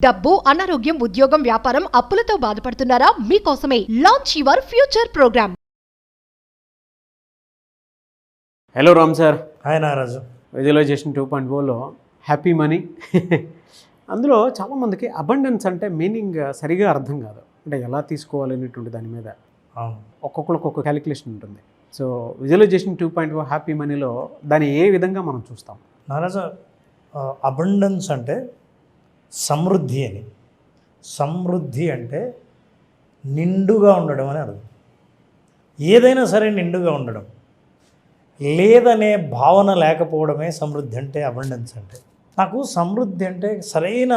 డబ్బు, అనారోగ్యం, ఉద్యోగం, వ్యాపారం, అప్పులతో బాధపడుతున్నారా? మీకోసమే launch your future programme. Hello Ram sir. Hi Nagaraju. Visualisation 2.0లో హ్యాపీ మనీ అందులో చాలామందికి అబండెన్స్ అంటే మీనింగ్ సరిగా అర్థం కాదు, అంటే ఎలా తీసుకోవాలి అనేటువంటి దాని మీద ఒక్కొక్కరికి ఒక్కొక్క క్యాలిక్యులేషన్ ఉంటుంది. సో విజువలైజేషన్ 2.0 హ్యాపీ మనీలో దాన్ని ఏ విధంగా మనం చూస్తాం? నాగరాజు, అబండెన్స్ అంటే సమృద్ధి అని. సమృద్ధి అంటే నిండుగా ఉండడం అని అర్థం. ఏదైనా సరే నిండుగా ఉండడం, లేదనే భావన లేకపోవడమే సమృద్ధి అంటే, అబండెన్స్ అంటే. నాకు సమృద్ధి అంటే సరైన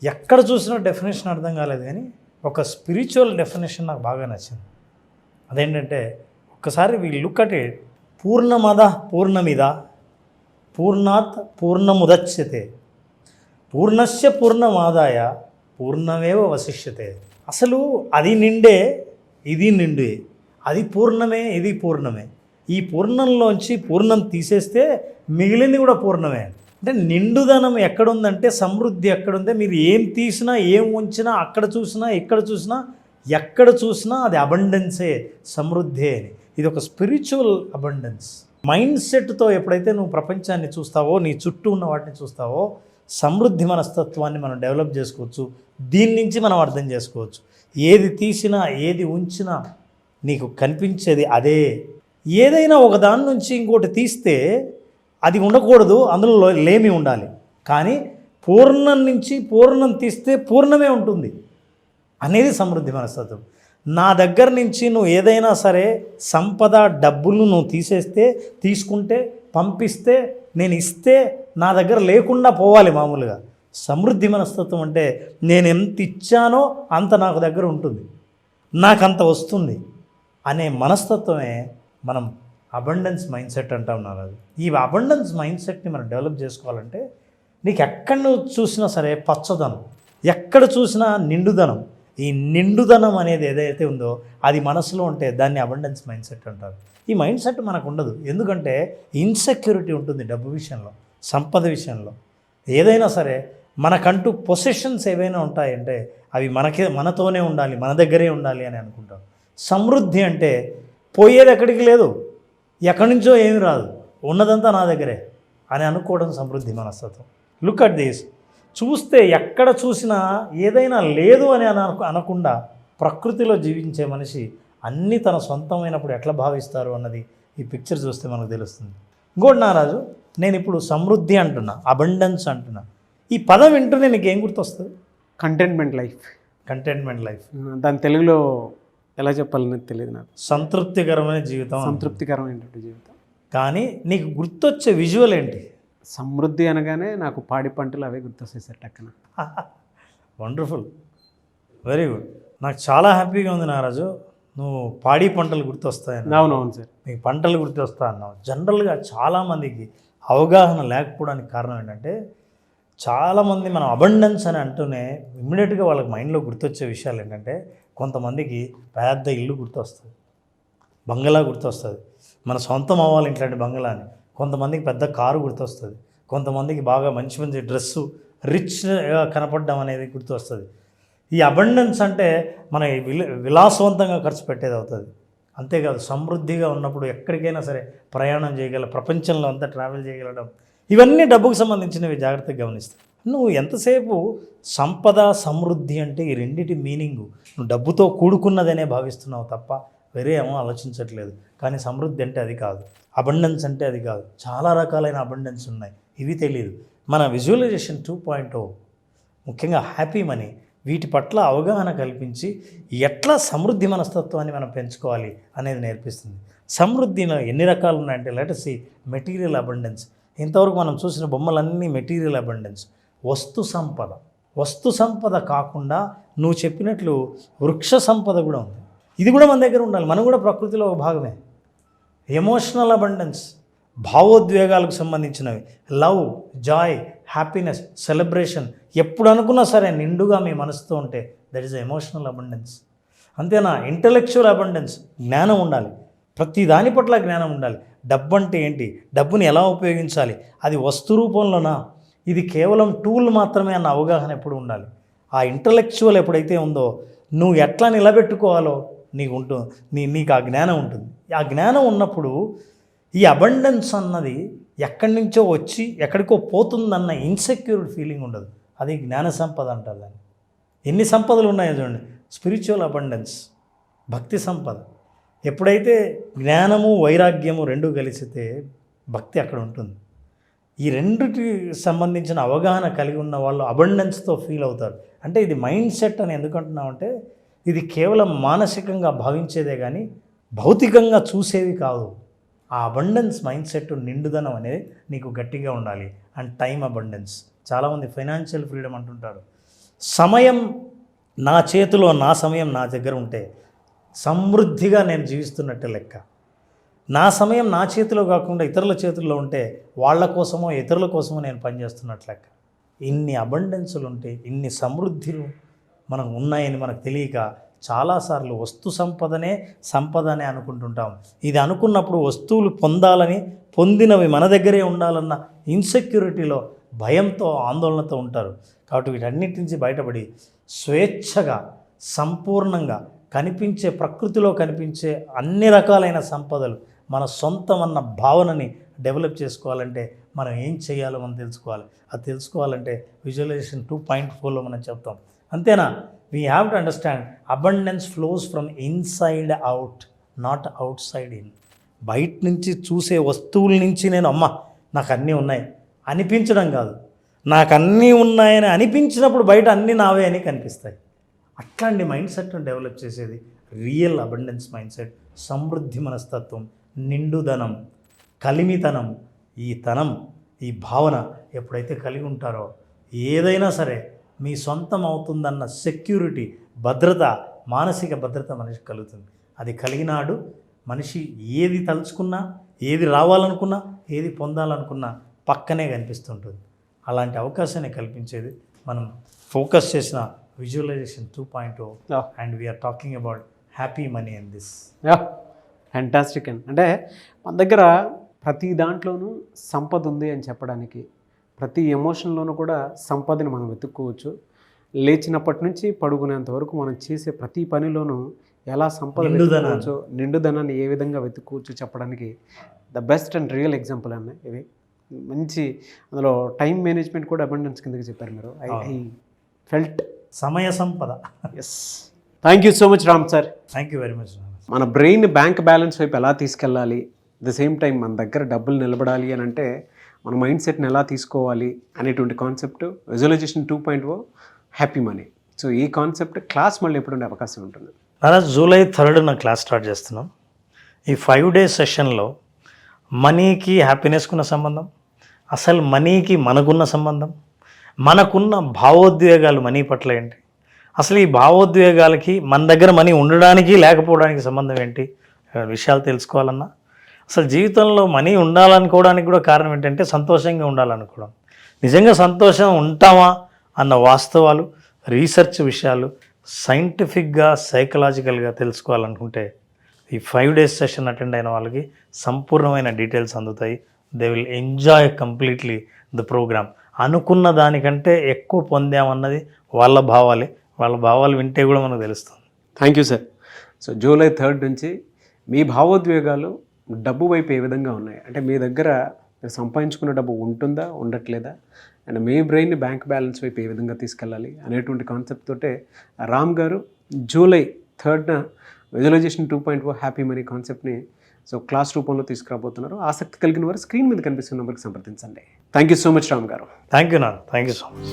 ఎక్కడ చూసినా డెఫినేషన్ అర్థం కాలేదు, కానీ ఒక స్పిరిచువల్ డెఫినేషన్ నాకు బాగా నచ్చింది. అదేంటంటే, ఒక్కసారి వీ లుక్ అట్ ఇట్. పూర్ణమద పూర్ణమిద పూర్ణాత్ పూర్ణముదచ్యతే పూర్ణస్య పూర్ణమాదాయ పూర్ణమేవ వశిష్యతే. అసలు అది నిండే, ఇది నిండే, అది పూర్ణమే, ఇది పూర్ణమే. ఈ పూర్ణంలోంచి పూర్ణం తీసేస్తే మిగిలింది కూడా పూర్ణమే. అంటే నిండుదనం ఎక్కడుందంటే, సమృద్ధి ఎక్కడుందే, మీరు ఏం తీసినా, ఏం ఉంచినా, అక్కడ చూసినా, ఇక్కడ చూసినా, ఎక్కడ చూసినా అది అబండెన్సే, సమృద్ధే అని. ఇది ఒక స్పిరిచువల్ అబండెన్స్. మైండ్ సెట్తో ఎప్పుడైతే నువ్వు ప్రపంచాన్ని చూస్తావో, నీ చుట్టూ ఉన్న వాటిని చూస్తావో, సమృద్ధి మనస్తత్వాన్ని మనం డెవలప్ చేసుకోవచ్చు. దీని నుంచి మనం అర్థం చేసుకోవచ్చు. ఏది తీసినా, ఏది ఉంచినా నీకు కనిపించేది అదే. ఏదైనా ఒక దాని నుంచి ఇంకోటి తీస్తే అది ఉండకూడదు, అందులో లేమి ఉండాలి. కానీ పూర్ణం నుంచి పూర్ణం తీస్తే పూర్ణమే ఉంటుంది అనేది సమృద్ధి మనస్తత్వం. నా దగ్గర నుంచి నువ్వు ఏదైనా సరే సంపద, డబ్బులు నువ్వు తీసుకుంటే, పంపిస్తే, నేను ఇస్తే నా దగ్గర లేకుండా పోవాలి. మామూలుగా సమృద్ధి మనస్తత్వం అంటే నేను ఎంత ఇచ్చానో అంత నాకు దగ్గర ఉంటుంది, నాకంత వస్తుంది అనే మనస్తత్వమే మనం అబండెన్స్ మైండ్ సెట్ అంటాం. నాది ఈ అబండెన్స్ మైండ్ సెట్ని మనం డెవలప్ చేసుకోవాలంటే, నీకు ఎక్కడ నువ్వు చూసినా సరే పచ్చదనం, ఎక్కడ చూసినా నిండుదనం. ఈ నిండుదనం అనేది ఏదైతే ఉందో అది మనసులో ఉంటే దాన్ని అబండెన్స్ మైండ్ సెట్ అంటారు. ఈ మైండ్ సెట్ మనకు ఉండదు, ఎందుకంటే ఇన్సెక్యూరిటీ ఉంటుంది డబ్బు విషయంలో, సంపద విషయంలో. ఏదైనా సరే మనకంటూ పొసెషన్స్ ఏవైనా ఉంటాయంటే అవి మనతోనే ఉండాలి, మన దగ్గరే ఉండాలి అని అనుకుంటాం. సమృద్ధి అంటే పోయేది ఎక్కడికి లేదు, ఎక్కడి నుంచో ఏమి రాదు, ఉన్నదంతా నా దగ్గరే అని అనుకోవడం సమృద్ధి మనస్తత్వం. Look at this. చూస్తే ఎక్కడ చూసినా ఏదైనా లేదు అని అనకుండా ప్రకృతిలో జీవించే మనిషి అన్నీ తన సొంతమైనప్పుడు ఎట్లా భావిస్తారు అన్నది ఈ పిక్చర్ చూస్తే మనకు తెలుస్తుంది. ఇంకోటి నారాజు, నేను ఇప్పుడు సమృద్ధి అంటున్నా, అబండెన్స్ అంటున్నా, ఈ పదం వింటూనే నీకు ఏం గుర్తొస్తుంది? Contentment life. కంటెంట్మెంట్ లైఫ్ దాని తెలుగులో ఎలా చెప్పాలనేది తెలియదు నాకు. సంతృప్తికరమైన జీవితం. సంతృప్తికరమైనటువంటి జీవితం. కానీ నీకు గుర్తొచ్చే విజువల్ ఏంటి? సమృద్ధి అనగానే నాకు పాడి పంటలు అవే గుర్తొస్తాయి సార్ టక్కన. Wonderful, very good. నాకు చాలా హ్యాపీగా ఉంది నారాజు, నువ్వు పాడి పంటలు గుర్తొస్తాయని. అవునవును సార్, నీకు పంటలు గుర్తొస్తా అన్నావు. జనరల్గా చాలామందికి అవగాహన లేకపోవడానికి కారణం ఏంటంటే, చాలామంది మనం అబండెన్స్ అని అంటూనే ఇమ్మీడియట్గా వాళ్ళకి మైండ్లో గుర్తొచ్చే విషయాలు ఏంటంటే, కొంతమందికి పెద్ద ఇల్లు గుర్తొస్తుంది, బంగళా గుర్తొస్తుంది, మన సొంతం అవ్వాలి ఇట్లాంటి బంగళా అని. కొంతమందికి పెద్ద కారు గుర్తొస్తుంది, కొంతమందికి బాగా మంచి మంచి డ్రెస్సు, రిచ్గా కనపడడం అనేది గుర్తొస్తుంది. ఈ అబండెన్స్ అంటే మన విలాసవంతంగా ఖర్చు పెట్టేది అవుతుంది. అంతేకాదు, సమృద్ధిగా ఉన్నప్పుడు ఎక్కడికైనా సరే ప్రయాణం చేయగల, ప్రపంచంలో అంతా ట్రావెల్ చేయగలడం, ఇవన్నీ డబ్బుకు సంబంధించినవి. జాగ్రత్తగా గమనిస్తాయి. నువ్వు ఎంతసేపు సంపద, సమృద్ధి అంటే ఈ రెండింటి మీనింగు నువ్వు డబ్బుతో కూడుకున్నదనే భావిస్తున్నావు తప్ప వేరే ఏమో ఆలోచించట్లేదు. కానీ సమృద్ధి అంటే అది కాదు, అబండెన్స్ అంటే అది కాదు. చాలా రకాలైన అబండెన్స్ ఉన్నాయి, ఇవి తెలియదు. మన విజువలైజేషన్ 2.0 ముఖ్యంగా హ్యాపీ మనీ వీటి పట్ల అవగాహన కల్పించి ఎట్లా సమృద్ధి మనస్తత్వాన్ని మనం పెంచుకోవాలి అనేది నేర్పిస్తుంది. సమృద్ధిలో ఎన్ని రకాలు ఉన్నాయంటే, let us see material abundance. ఇంతవరకు మనం చూసిన బొమ్మలన్నీ మెటీరియల్ అబండెన్స్. వస్తు సంపద కాకుండా నువ్వు చెప్పినట్లు వృక్ష సంపద కూడా ఉంది. ఇది కూడా మన దగ్గర ఉండాలి, మనం కూడా ప్రకృతిలో ఒక భాగమే. ఎమోషనల్ అబండెన్స్, భావోద్వేగాలకు సంబంధించినవి, లవ్, జాయ్, హ్యాపీనెస్, సెలబ్రేషన్, ఎప్పుడు అనుకున్నా సరే నిండుగా మీ మనసుతో ఉంటే దట్ ఈస్ ఎమోషనల్ అబండెన్స్. అంతేనా? ఇంటలెక్చువల్ అబండెన్స్, జ్ఞానం ఉండాలి, ప్రతి దాని పట్ల జ్ఞానం ఉండాలి. డబ్బు అంటే ఏంటి, డబ్బుని ఎలా ఉపయోగించాలి, అది వస్తు రూపంలోనా, ఇది కేవలం టూల్ మాత్రమే అన్న అవగాహన ఎప్పుడు ఉండాలి. ఆ ఇంటలెక్చువల్ ఎప్పుడైతే ఉందో నువ్వు ఎట్లా నిలబెట్టుకోవాలో నీకు ఉంటుంది, నీకు ఆ జ్ఞానం ఉంటుంది. ఆ జ్ఞానం ఉన్నప్పుడు ఈ అబండెన్స్ అన్నది ఎక్కడి నుంచో వచ్చి ఎక్కడికో పోతుందన్న ఇన్సెక్యూర్ ఫీలింగ్ ఉండదు. అది జ్ఞాన సంపద అంటారు దాన్ని. ఎన్ని సంపదలు ఉన్నాయో చూడండి, స్పిరిచువల్ అబండెన్స్, భక్తి సంపద. ఎప్పుడైతే జ్ఞానము వైరాగ్యము రెండు కలిసితే భక్తి అక్కడ ఉంటుంది. ఈ రెండుకి సంబంధించిన అవగాహన కలిగి ఉన్న వాళ్ళు అబండెన్స్తో ఫీల్ అవుతారు. అంటే ఇది మైండ్ సెట్ అని ఎందుకు అంటున్నామంటే ఇది కేవలం మానసికంగా భావించేదే కానీ భౌతికంగా చూసేవి కాదు. ఆ అబండెన్స్ మైండ్ సెట్, నిండుదనం అనేది నీకు గట్టిగా ఉండాలి. And time abundance. చాలామంది ఫైనాన్షియల్ ఫ్రీడమ్ అంటుంటారు. సమయం నా చేతిలో, నా సమయం నా దగ్గర ఉంటే సమృద్ధిగా నేను జీవిస్తున్నట్టే లెక్క. నా సమయం నా చేతిలో కాకుండా ఇతరుల చేతుల్లో ఉంటే వాళ్ళ కోసమో ఇతరుల కోసమో నేను పనిచేస్తున్నట్లు లెక్క. ఇన్ని అబండెన్సులు ఉంటే, ఇన్ని సమృద్ధిలు మనకు ఉన్నాయని మనకు తెలియక చాలాసార్లు వస్తు సంపదనే అనుకుంటుంటాం. ఇది అనుకున్నప్పుడు వస్తువులు పొందాలని, పొందినవి మన దగ్గరే ఉండాలన్న ఇన్సెక్యూరిటీలో, భయంతో, ఆందోళనతో ఉంటారు. కాబట్టి వీటన్నిటి నుంచి బయటపడి స్వేచ్ఛగా, సంపూర్ణంగా కనిపించే, ప్రకృతిలో కనిపించే అన్ని రకాలైన సంపదలు మన సొంతం అన్న భావనని డెవలప్ చేసుకోవాలంటే మనం ఏం చేయాలో మనం తెలుసుకోవాలి. అది తెలుసుకోవాలంటే విజువలైజేషన్ 2.4లో మనం చెప్తాం. అంతేనా? We have to understand abundance flows from inside out, not out side in. బయట నుంచి చూసే వస్తువుల నుంచి నేను నాకు అన్నీ ఉన్నాయి అనిపించడం కాదు, నాకు అన్నీ ఉన్నాయని అనిపించినప్పుడు బయట అన్నీ నావే అని కనిపిస్తాయి. అట్లాంటి మైండ్ సెట్ను డెవలప్ చేసేది రియల్ అబండెన్స్ మైండ్ సెట్. సమృద్ధి మనస్తత్వం, నిండుదనం, కలిమితనం, ఈ భావన ఎప్పుడైతే కలిగి ఉంటారో ఏదైనా సరే మీ సొంతం అవుతుందన్న సెక్యూరిటీ, భద్రత, మానసిక భద్రత మనిషికి కలుగుతుంది. అది కలిగినాడు మనిషి ఏది తలుచుకున్నా, ఏది రావాలనుకున్నా, ఏది పొందాలనుకున్నా పక్కనే కనిపిస్తుంటుంది. అలాంటి అవకాశాన్ని కల్పించేది మనం ఫోకస్ చేసిన visualisation 2.0 and we're talking about happy money in this. Fantastic అండి. అంటే మన దగ్గర ప్రతి దాంట్లోనూ సంపద ఉంది అని చెప్పడానికి, ప్రతి ఎమోషన్లోనూ కూడా సంపదని మనం వెతుక్కోవచ్చు. లేచినప్పటి నుంచి పడుకునేంత వరకు మనం చేసే ప్రతి పనిలోనూ ఎలా సంపద వెతుక్కోవచ్చు, నిండుదనాన్ని ఏ విధంగా వెతుక్కోవచ్చు చెప్పడానికి the best and real example అన్న ఇది. మంచి అందులో టైం మేనేజ్మెంట్ కూడా అబండెన్స్ కిందకి చెప్పారు మీరు. ఐ ఫెల్ట్ సమయ సంపద. Yes, thank you so much Ram sir. Thank you very much. మన బ్రెయిన్ బ్యాంక్ బ్యాలెన్స్ వైపు ఎలా తీసుకెళ్ళాలి, ద సేమ్ టైం మన దగ్గర డబ్బులు నిలబడాలి అని అంటే మన మైండ్ సెట్ని ఎలా తీసుకోవాలి అనేటువంటి concept visualisation 2.0 happy money. So ఈ కాన్సెప్ట్ క్లాస్ మళ్ళీ ఎప్పుడు ఉండే అవకాశం ఉంటుంది? July 3rd క్లాస్ స్టార్ట్ చేస్తున్నాం. ఈ 5 days సెషన్లో మనీకి హ్యాపీనెస్కున్న సంబంధం, అసలు మనీకి మనకున్న సంబంధం, మనకున్న భావోద్వేగాలు మనీ పట్ల ఏంటి, అసలు ఈ భావోద్వేగాలకి మన దగ్గర మనీ ఉండడానికి లేకపోవడానికి సంబంధం ఏంటి, విషయాలు తెలుసుకోవాలన్నా అసలు జీవితంలో మనీ ఉండాలనుకోవడానికి కూడా కారణం ఏంటంటే సంతోషంగా ఉండాలనుకోవడం. నిజంగా సంతోషం ఉంటామా అన్న వాస్తవాలు, రీసెర్చ్ విషయాలు సైంటిఫిక్గా, సైకలాజికల్గా తెలుసుకోవాలనుకుంటే ఈ 5 days సెషన్ అటెండ్ అయిన వాళ్ళకి సంపూర్ణమైన డీటెయిల్స్ అందుతాయి. They will enjoy completely the programme. అనుకున్న దానికంటే ఎక్కువ పొందామన్నది వాళ్ళ భావాలే. వాళ్ళ భావాలు వింటే కూడా మనకు తెలుస్తుంది. Thank you sir. So July 3rd నుంచి మీ భావోద్వేగాలు డబ్బు వైపు ఏ విధంగా ఉన్నాయి, అంటే మీ దగ్గర మీరు సంపాదించుకున్న డబ్బు ఉంటుందా, ఉండట్లేదా, అండ్ మీ బ్రెయిన్ని బ్యాంక్ బ్యాలెన్స్ వైపు ఏ విధంగా తీసుకెళ్ళాలి అనేటువంటి కాన్సెప్ట్ తోటే రామ్ గారు July 3rd visualisation 2.0 happy money కాన్సెప్ట్ని సో క్లాస్ రూపంలో తీసుకురాబోతున్నారు. ఆసక్తి కలిగిన వారు స్క్రీన్ మీద కనిపిస్తున్న నెంబర్కి సంప్రదించండి. Thank you so much Ram garu. Thank you so much.